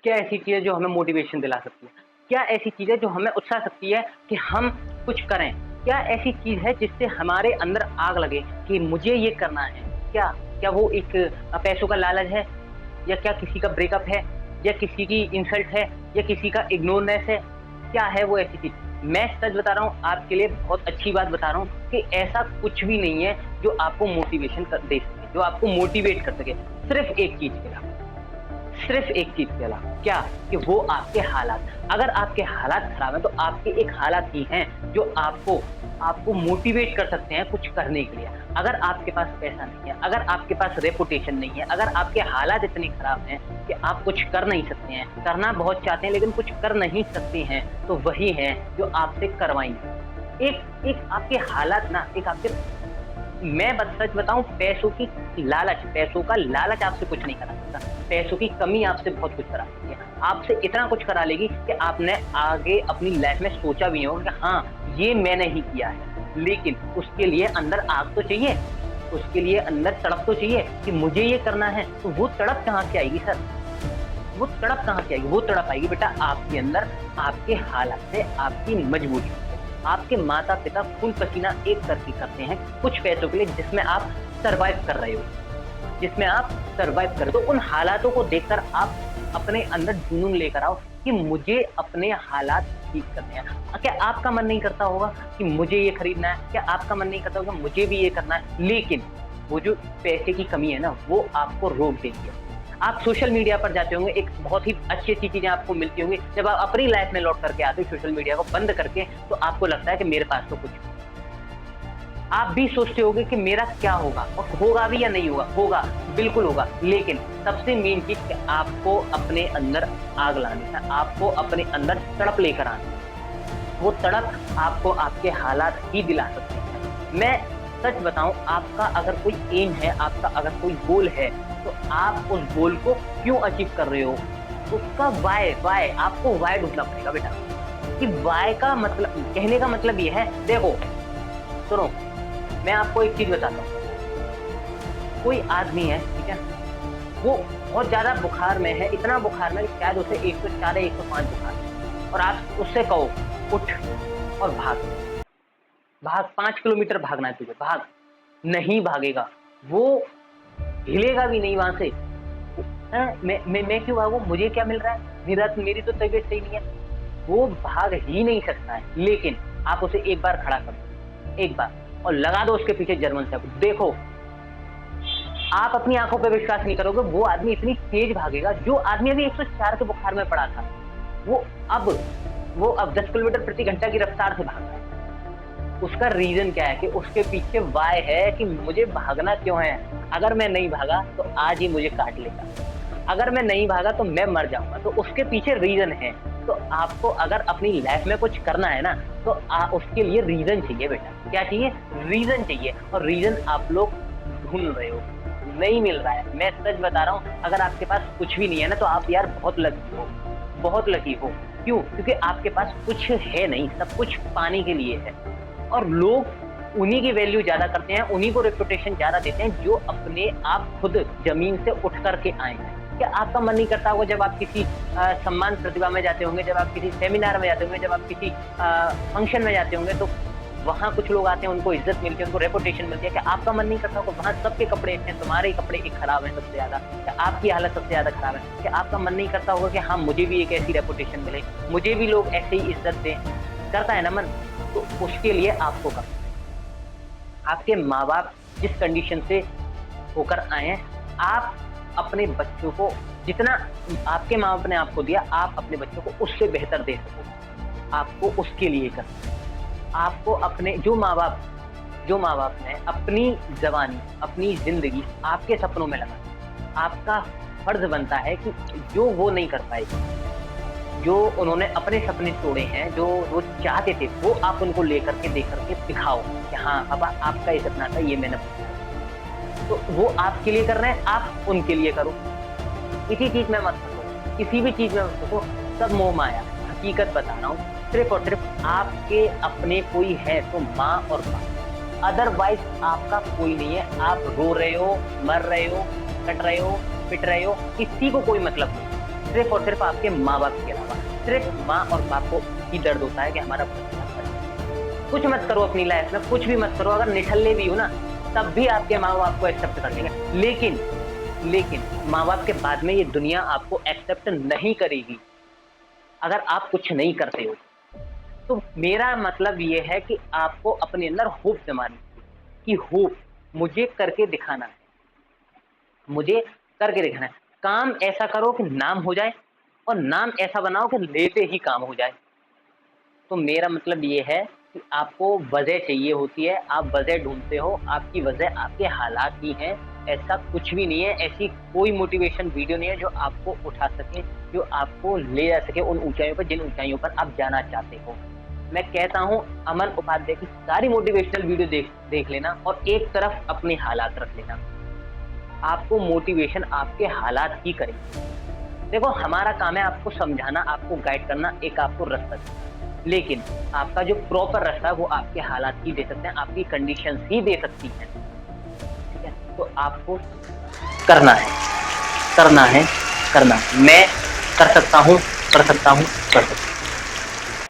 क्या ऐसी चीज़ है जो हमें मोटिवेशन दिला सकती है? क्या ऐसी चीज़ है जो हमें उकसा सकती है कि हम कुछ करें? क्या ऐसी चीज़ है जिससे हमारे अंदर आग लगे कि मुझे ये करना है? क्या क्या वो एक पैसों का लालच है? या क्या किसी का ब्रेकअप है? या किसी की इंसल्ट है? या किसी का इग्नोरनेस है? क्या है वो ऐसी चीज़? मैं सच बता रहा हूँ, आपके लिए बहुत अच्छी बात बता रहा हूँ कि ऐसा कुछ भी नहीं है जो आपको मोटिवेशन दे सके, जो आपको मोटिवेट कर सके, सिर्फ़ एक चीज़ के अलावा। सिर्फ एक चीज़ के अलावा, क्या? कि वो आपके हालात। अगर आपके हालात खराब हैं, तो आपके एक हालात ही हैं जो आपको आपको मोटिवेट कर सकते हैं कुछ करने के लिए। अगर आपके पास पैसा नहीं है, अगर आपके पास रेपुटेशन नहीं है, अगर आपके हालात इतने खराब हैं कि आप कुछ कर नहीं सकते हैं, करना बहुत चाहते हैं लेकिन कुछ कर नहीं सकते हैं, तो वही हैं जो आपसे करवाएँगे। एक एक आपके हालात ना एक आपके मैं सच बताऊं, पैसों का लालच आपसे कुछ नहीं करा सकता। पैसों की कमी आपसे बहुत कुछ करा सकती है। आपसे इतना कुछ करा लेगी कि आपने आगे अपनी लाइफ में सोचा भी नहीं होगा कि हाँ, ये मैंने ही किया है। लेकिन उसके लिए अंदर आग तो चाहिए, उसके लिए अंदर तड़प तो चाहिए कि मुझे ये करना है। तो वो तड़प कहाँ से आएगी सर? वो तड़प कहाँ से आएगी? वो तड़प आएगी बेटा आपके अंदर, आपके हालात से, आपकी मजबूरी से। आपके माता-पिता खून पसीना एक करके करते हैं कुछ पैसों के लिए, जिसमें आप सर्वाइव कर रहे हो, जिसमें आप सर्वाइव कर रहे हो। तो उन हालातों को देखकर आप अपने अंदर जुनून लेकर आओ कि मुझे अपने हालात ठीक करने हैं। क्या आपका मन नहीं करता होगा कि मुझे ये खरीदना है? क्या आपका मन नहीं करता होगा मुझे भी ये करना है? लेकिन वो जो पैसे की कमी है ना, वो आपको रोक देती है। आप सोशल मीडिया पर जाते होंगे, एक बहुत ही अच्छी-अच्छी चीज़ें आपको मिलती होंगी। जब आप अपनी लाइफ में लौट करके आते हो सोशल मीडिया को बंद करके, तो आपको लगता है कि मेरे पास तो कुछ नहीं। आप भी सोचते होंगे कि मेरा क्या होगा और होगा भी या नहीं होगा? होगा, बिल्कुल होगा। लेकिन सबसे मेन चीज़ कि आपको अपने अंदर आग लानी है, आपको अपने अंदर तड़प लेकर आनी है। वो तड़प आपको आपके हालात ही दिला सकते हैं। मैं सच बताऊँ, आपका अगर कोई एम है, आपका अगर कोई गोल है, तो आप उस गोल को क्यों अचीव कर रहे हो? उसका व्हाय आपको व्हाय ढूँढना पड़ेगा बेटा, कि व्हाय का मतलब कहने का मतलब ये है, देखो, सुनो, मैं आपको एक चीज़ बताता हूँ। कोई आदमी है, ठीक है? वो बहुत ज़्यादा बुखार में है, इतना बुखार में कि शायद उसे 104 या 105 बुखार है और आप उससे कहो, उठ और भाग। भाग 5 किलोमीटर भागना है तुझे, भाग। नहीं भागेगा, वो हिलेगा भी नहीं वहाँ से। मैं क्यों भागूँ? मुझे क्या मिल रहा है? मेरी तो तबीयत सही नहीं है। वो भाग ही नहीं सकता है, लेकिन आप उसे एक बार खड़ा कर दो, एक बार, और लगा दो उसके पीछे जर्मन शेफ़र्ड। देखो, आप अपनी आँखों पे विश्वास नहीं करोगे, वो आदमी इतनी तेज़ भागेगा, जो आदमी अभी 104 के बुखार में पड़ा था, वो अब वो अब 10 किलोमीटर प्रति घंटा की रफ्तार से भाग रहा है। उसका रीज़न क्या है कि उसके पीछे व्हाय है कि मुझे भागना क्यों है? अगर मैं नहीं भागा तो आज ही मुझे काट लेगा। अगर मैं नहीं भागा तो मैं मर जाऊँगा। तो उसके पीछे रीज़न है। तो आपको अगर अपनी लाइफ़ में कुछ करना है ना, तो उसके लिए रीज़न चाहिए बेटा। क्या चाहिए? रीज़न चाहिए, और रीज़न आप लोग ढूँढ रहे हो, नहीं मिल रहा है। मैं सच बता रहा हूँ, अगर आपके पास कुछ भी नहीं है ना, तो आप यार बहुत लकी हो, बहुत लकी हो। क्यों? क्योंकि आपके पास कुछ है नहीं, सब कुछ पाने के लिए है। और लोग उन्हीं की वैल्यू ज़्यादा करते हैं, उन्हीं को रेपुटेशन ज़्यादा देते हैं जो अपने आप खुद ज़मीन से उठ कर के आए हैं। क्या आपका मन नहीं करता होगा जब आप किसी सम्मान प्रतिभा में जाते होंगे, जब आप किसी सेमिनार में जाते होंगे, जब आप किसी फंक्शन में जाते होंगे, तो वहाँ कुछ लोग आते हैं, उनको इज़्ज़त मिलती है, उनको रेपुटेशन मिलती है। क्या आपका मन नहीं करता होगा वहाँ सबके कपड़े अच्छे हैं, तुम्हारे कपड़े एक खराब हैं सबसे ज़्यादा, क्या आपकी हालत सबसे ज़्यादा खराब है? क्या आपका मन नहीं करता होगा कि हाँ, मुझे भी एक ऐसी रेपुटेशन मिले, मुझे भी लोग ऐसे ही इज़्ज़त दें? करता है ना मन? तो उसके लिए आपको करना है। आपके माँ-बाप जिस कंडीशन से होकर आए हैं, आप अपने बच्चों को जितना आपके माँ-बाप ने आपको दिया, आप अपने बच्चों को उससे बेहतर दे सको। आपको उसके लिए करना है। आपको अपने जो माँ-बाप ने अपनी जवानी, अपनी ज़िंदगी आपके सपनों में लगा दी, आपका फर्ज़ बनता है कि जो वो नहीं कर पाए, जो उन्होंने अपने सपने तोड़े हैं, जो वो चाहते थे, वो आप उनको लेकर के दे करके दिखाओ कि हाँ, पापा आपका ये सपना था, ये मैंने पूरा किया। तो वो आपके लिए कर रहे हैं, आप उनके लिए करो। किसी चीज़ में मत फँसो, किसी भी चीज़ में मत फँसो, सब मोह-माया है। हकीकत बता रहा हूँ, सिर्फ़ और सिर्फ़ आपके अपने कोई है तो माँ और बाप, अदरवाइज़ आपका कोई नहीं है। आप रो रहे हो, मर रहे हो, कट रहे हो, पिट रहे हो, किसी को कोई मतलब नहीं। सिर्फ और सिर्फ आपके माँ बाप के अलावा। सिर्फ माँ और बाप को ही दर्द होता है कि हमारा बच्चा करे। कुछ मत करो अपनी लाइफ में, कुछ भी मत करो, अगर निठल्ले भी हो ना तब भी आपके माँ बाप को एक्सेप्ट कर लेंगे। लेकिन माँ बाप के बाद में ये दुनिया आपको एक्सेप्ट नहीं करेगी अगर आप कुछ नहीं करते हो। तो मेरा मतलब ये है कि आपको अपने अंदर होप जमानी है कि होप मुझे करके दिखाना है, मुझे करके दिखाना है। काम ऐसा करो कि नाम हो जाए और नाम ऐसा बनाओ कि लेते ही काम हो जाए। तो मेरा मतलब ये है कि आपको वजह चाहिए होती है, आप वजह ढूंढते हो, आपकी वजह आपके हालात ही हैं। ऐसा कुछ भी नहीं है, ऐसी कोई मोटिवेशन वीडियो नहीं है जो आपको उठा सके, जो आपको ले जा सके उन ऊंचाइयों पर जिन ऊंचाइयों पर आप जाना चाहते हो। मैं कहता हूँ अमन उपाध्याय की सारी मोटिवेशनल वीडियो देख लेना और एक तरफ अपने हालात रख लेना। आपको मोटिवेशन आपके हालात ही करेंगे। देखो हमारा काम है आपको समझाना, आपको गाइड करना, एक आपको रास्ता देना, लेकिन आपका जो प्रॉपर रास्ता है वो आपके हालात ही दे सकते हैं, आपकी कंडीशंस ही दे सकती हैं। ठीक है, तो आपको करना है, करना है, करना है। मैं कर सकता हूँ, कर सकता हूँ, कर सकता हूँ।